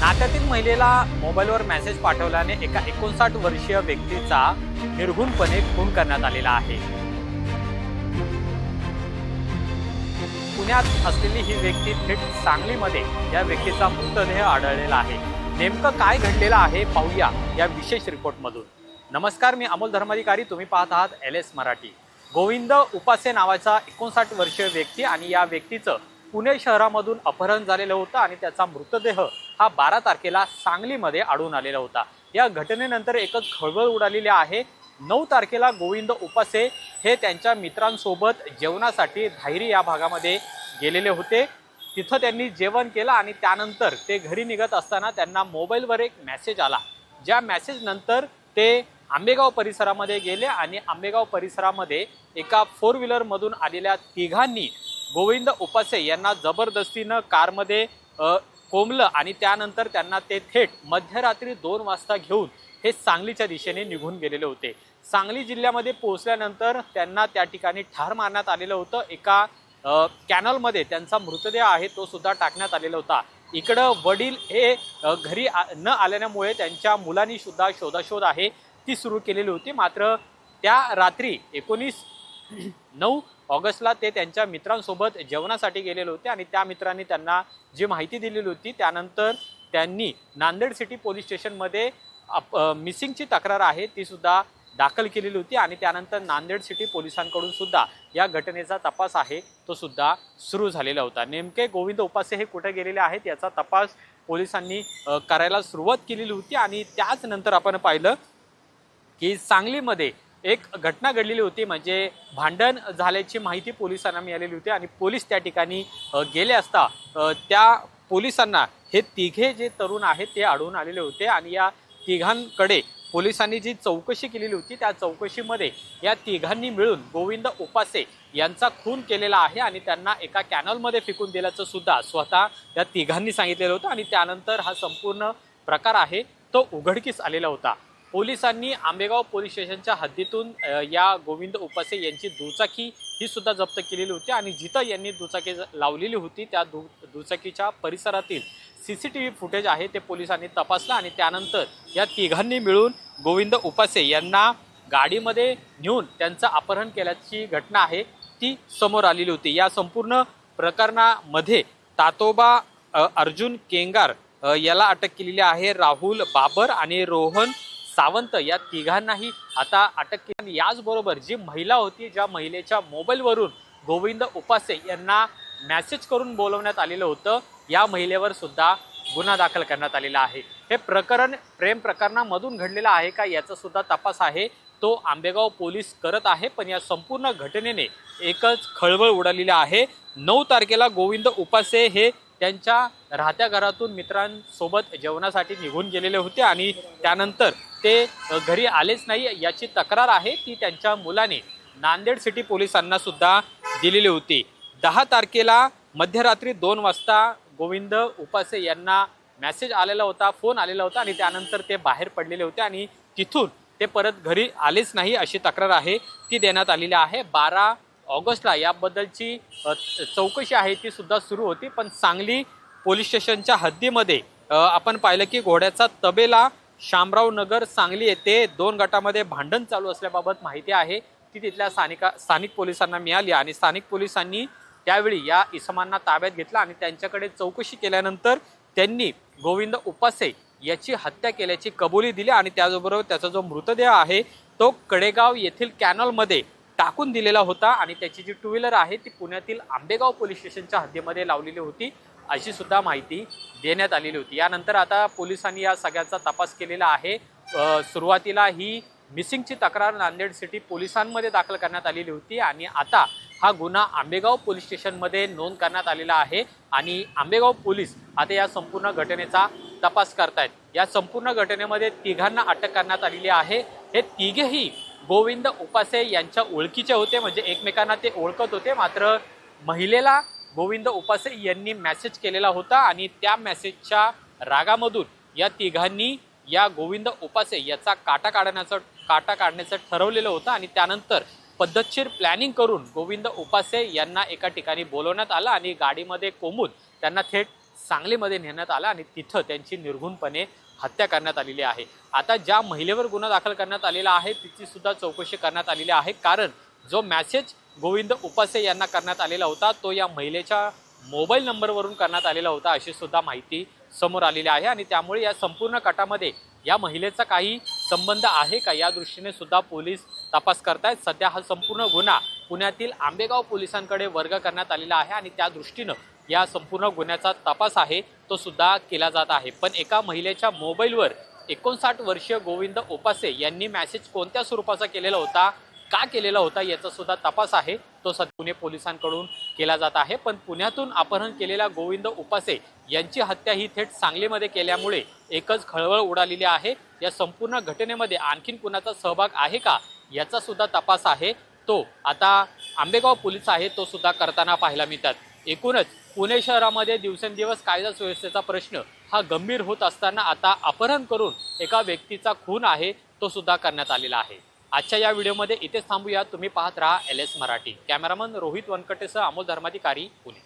नात्यातील महिलेला मोबाईलवर मेसेज पाठवल्याने एका 59 वर्षीय व्यक्तीचा निर्घुणपणे खून करण्यात आलेला आहे। पुण्यात असलेली ही व्यक्ती थेट सांगलीमध्ये या व्यक्तीचा मृतदेह आढळलेला आहे। नेमकं काय घडलेलं आहे पाहूया या विशेष रिपोर्टमधून। नमस्कार, मी अमोल धर्माधिकारी, तुम्ही पाहत आहात LS मराठी। गोविंद उपासे नावाचा 59 वर्षीय व्यक्ती आणि या व्यक्तीचं पुणे शहरामधून अपहरण झालेलं होतं आणि त्याचा मृतदेह हा 12 तारखेला सांगलीमध्ये आढळून आलेला होता। या घटनेनंतर एकच खळबळ उडालेली आहे। 9 तारखेला गोविंद उपासे हे त्यांच्या मित्रांसोबत जेवणासाठी धायरी या भागामध्ये गेलेले होते। तिथं त्यांनी जेवण केलं आणि त्यानंतर ते घरी निघत असताना त्यांना मोबाईलवर एक मेसेज आला। ज्या मेसेज नंतर ते आंबेगाव परिसरामध्ये गेले आणि आंबेगाव परिसरामध्ये एका 4 व्हीलर मधून आलेल्या तिघांनी गोविंद उपासे यांना जबरदस्तीनं कारमध्ये कोंबलं आणि त्यानंतर त्यांना ते थेट मध्यरात्री 2 वाजता घेऊन हे सांगलीच्या दिशेने निघून गेलेले होते। सांगली जिल्ह्यामध्ये पोहोचल्यानंतर त्यांना त्या ठिकाणी ठार मारण्यात आलेलं होतं। एका कॅनलमध्ये त्यांचा मृतदेह आहे तो सुद्धा टाकण्यात आलेला होता। इकडं वडील हे घरी न आल्यामुळे त्यांच्या मुलांनी सुद्धा शोधाशोध आहे ती सुरू केलेली होती। मात्र त्या रात्री 9 ऑगस्टला ते त्यांच्या मित्रांसोबत जेवणासाठी गेलेले होते आणि त्या मित्रांनी त्यांना जी माहिती दिलेली होती त्यानंतर त्यांनी नांदेड सिटी पोलीस स्टेशनमध्ये मिसिंगची तक्रार आहे ती सुद्धा दाखल केलेली होती आणि त्यानंतर नांदेड सिटी पोलिसांकडून सुद्धा या घटनेचा तपास आहे तो सुद्धा सुरू झालेला होता। नेमके गोविंद उपासे हे कुठे गेलेले आहेत याचा तपास पोलिसांनी करायला सुरुवात केलेली होती आणि त्याच नंतर आपण पाहिलं की सांगलीमध्ये एक घटना घडलेली होती। म्हणजे भांडण झाल्याची माहिती पोलिसांना मिळालेली होती आणि पोलीस त्या ठिकाणी गेले असता त्या पोलिसांना हे तिघे जे तरुण आहेत ते आढळून आलेले होते आणि या तिघांकडे पोलिसांनी जी चौकशी केलेली होती त्या चौकशीमध्ये या तिघांनी मिळून गोविंद उपासे यांचा खून केलेला आहे आणि त्यांना एका कॅनलमध्ये फेकून दिल्याचं सुद्धा स्वतः या तिघांनी सांगितलेलं होतं आणि त्यानंतर हा संपूर्ण प्रकार आहे तो उघडकीस आलेला होता। पोलिसांनी आंबेगाव पोलीस स्टेशनच्या हद्दीतून या गोविंद उपासे यांची दुचाकी ही सुद्धा जप्त केलेली होती आणि जिथं यांनी दुचाकी लावलेली होती त्या दुचाकीच्या परिसरातील CCTV फुटेज आहे ते पोलिसांनी तपासलं आणि त्यानंतर या तिघांनी मिळून गोविंद उपासे यांना गाडीमध्ये नेऊन त्यांचं अपहरण केल्याची घटना आहे ती समोर आलेली होती। या संपूर्ण प्रकरणामध्ये तातोबा अर्जुन केंगार याला अटक केलेली आहे। राहुल बाबर आणि रोहन सावंत या तिघांनाही आता अटक केली। याचबरोबर जी महिला होती ज्या महिलेच्या मोबाईलवरून गोविंद उपासे यांना मेसेज करून बोलवण्यात आलेलं होतं या महिलेवर सुद्धा गुन्हा दाखल करण्यात आलेला आहे। हे प्रकरण प्रेम प्रकरणामधून घडलेलं आहे का याचा सुद्धा तपास आहे तो आंबेगाव पोलीस करत आहे। पण या संपूर्ण घटनेने एकच खळबळ उडालेली आहे। 9 तारखेला गोविंद उपासे हे त्यांच्या राहत्या घरातून मित्रांसोबत जेवणासाठी निघून गेलेले होते आणि त्यानंतर ते घरी आलेच नाही याची तक्रार आहे ती त्यांच्या मुलाने नांदेड सिटी पोलिसांना सुद्धा दिलेली होती। 10 तारखेला मध्यरात्री 2 वाजता गोविंद उपासे यांना मेसेज आलेला होता, फोन आलेला होता आणि त्यानंतर ते बाहेर पडलेले होते आणि तिथून ते परत घरी आलेच नाही अशी तक्रार आहे ती देण्यात आलेली आहे। 12 ऑगस्टला याबद्दलची चौकशी आहे ती सुद्धा सुरू होती। पण सांगली पोलीस स्टेशनच्या हद्दीमध्ये आपण पाहिलं की घोड्याचा तबेला शामराव नगर सांगली येथे 2 गटामध्ये भांडण चालू असल्याबाबत माहिती आहे ती तिथल्या स्थानिक पोलिसांना मिळाली आणि स्थानिक पोलिसांनी त्यावेळी या इसमांना ताब्यात घेतला आणि त्यांच्याकडे चौकशी केल्यानंतर त्यांनी गोविंद उपासे याची हत्या केल्याची कबुली दिली आणि त्याचबरोबर त्याचा जो मृतदेह आहे तो कडेगाव येथील कॅनलमध्ये टाकून दिलेला होता आणि त्याची जी 2 व्हीलर आहे ती पुण्यातील आंबेगाव पोलीस स्टेशनच्या हद्दीमध्ये लावलेली होती अशी सुद्धा माहिती देण्यात आलेली होती। यानंतर आता पोलिसांनी या सगळ्याचा तपास केलेला आहे। सुरुवातीला ही मिसिंगची तक्रार नांदेड सिटी पोलिसांमध्ये दाखल करण्यात आलेली होती आणि आता हा गुन्हा आंबेगाव पोलीस स्टेशनमध्ये नोंद करण्यात आलेला आहे आणि आंबेगाव पोलीस आता या संपूर्ण घटनेचा तपास करतायत। या संपूर्ण घटनेमध्ये तिघांना अटक करण्यात आलेली आहे। हे तिघेही गोविंद उपासे यांच्या ओळखीचे होते, म्हणजे एकमेकांना ते ओळखत होते। मात्र महिलेला गोविंद उपासे यांनी मेसेज केलेला होता आणि त्या मेसेजच्या रागामधून या तिघांनी या गोविंद उपासे याचा काटा काढण्याचं ठरवलेलं होतं आणि त्यानंतर पद्धतशीर प्लॅनिंग करून गोविंद उपासे यांना एका ठिकाणी बोलवण्यात आलं आणि गाडीमध्ये कोंबून त्यांना थेट सांगलीमध्ये नेण्यात आला आणि तिथं त्यांची निर्घुणपणे हत्या करण्यात आलेली आहे। आता ज्या महिलेवर गुन्हा दाखल करण्यात आलेला आहे तिची सुद्धा चौकशी करण्यात आलेली आहे, कारण जो मेसेज गोविंद उपासे यांना करण्यात आलेला होता तो या महिलेच्या मोबाईल नंबरवरून करण्यात आलेला होता, अशी सुद्धा माहिती समोर आलेली आहे। आणि त्यामुळे या संपूर्ण कटामध्ये या महिलेचा काही संबंध आहे का या दृष्टीने सुद्धा पोलीस तपास करतायत। सध्या हा संपूर्ण गुन्हा पुण्यातील आंबेगाव पोलिसांकडे वर्ग करण्यात आलेला आहे आणि त्या दृष्टीने या संपूर्ण गुन्ह्याचा तपास आहे तो सुद्धा केला जात आहे। पण एका महिलेच्या मोबाईलवर 59 वर्षीय गोविंद उपासे यांनी मेसेज कोणत्या स्वरूपाचा केलेला होता, का केलेला होता याचा सुद्धा तपास आहे तो सध्या पुणे पोलिसांकडून केला जात आहे। पण पुण्यातून अपहरण केलेल्या गोविंद उपासे यांची हत्या ही थेट सांगलीमध्ये केल्यामुळे एकच खळबळ उडालेली आहे। या संपूर्ण घटनेमध्ये आणखीन कुणाचा सहभाग आहे का याचा सुद्धा तपास आहे तो आता आंबेगाव पोलीस आहे तो सुद्धा करताना पाहायला मिळतात। एकूणच पुणे शहरामध्ये दिवसेंदिवस कायदा सुव्यवस्थेचा प्रश्न हा गंभीर होत असताना आता अपहरण करून एका व्यक्तीचा खून आहे तो सुद्धा करण्यात आलेला आहे। आजच्या या व्हिडिओमध्ये इथेच थांबूया। तुम्ही पाहत राहा LS मराठी। कॅमेरामन रोहित वनकटेसह अमोल धर्माधिकारी, पुणे।